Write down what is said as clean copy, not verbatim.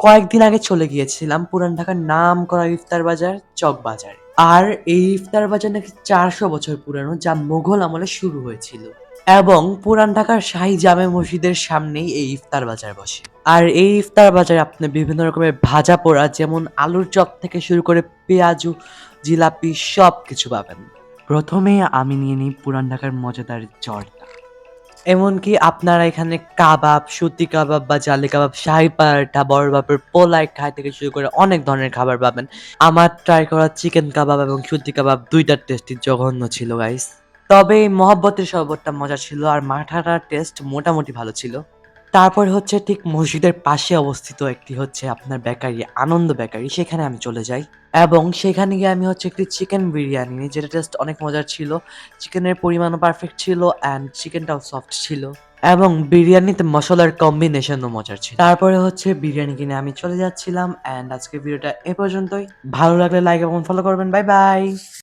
কয়েকদিন আগে চলে গিয়েছিলাম পুরান ঢাকার নামকরা ইফতার বাজার চকবাজারে। আর এই ইফতার বাজার নাকি ৪০০ বছর পুরানো, যা মোঘল আমলে শুরু হয়েছিল। এবং পুরান ঢাকার শাহী জামে মসজিদের সামনেই এই ইফতার বাজার বসে। আর এই ইফতার বাজারে আপনি বিভিন্ন রকমের ভাজা পোড়া, যেমন আলুর চপ থেকে শুরু করে পেঁয়াজু, জিলাপি সবকিছু পাবেন। প্রথমে আমি নিয়ে নিই পুরান ঢাকার মজাদার জর্দা। এমনকি আপনারা এখানে কাবাব, সুতি কাবাব বা জালি কাবাব, শাহী পারাঠা, বড় বাপের পোলাও খাই থেকে শুরু করে অনেক ধরনের খাবার পাবেন। আমার ট্রাই করা চিকেন কাবাব এবং সুতি কাবাব ২ টার টেস্টই জঘন্য ছিল গাইস। তবে এই মহব্বতের শরবতটা মজা ছিল আর মাঠাটার টেস্ট মোটামুটি ভালো ছিল। তারপরে হচ্ছে ঠিক মসজিদের পাশে অবস্থিত একটি হচ্ছে আপনার বেকারি, আনন্দ বেকারি, সেখানে আমি চলে যাই। এবং সেখানে গিয়ে আমি হচ্ছে একটি চিকেন বিরিয়ানি নিই, যেটা টেস্ট অনেক মজার ছিল। চিকেনের পরিমাণও পারফেক্ট ছিল অ্যান্ড চিকেনটাও সফট ছিল। এবং বিরিয়ানিতে মসলার কম্বিনেশনও মজার ছিল। তারপরে হচ্ছে বিরিয়ানি কিনে আমি চলে যাচ্ছিলাম অ্যান্ড আজকের ভিডিওটা এ পর্যন্তই। ভালো লাগলে লাইক এবং ফলো করবেন। Bye bye.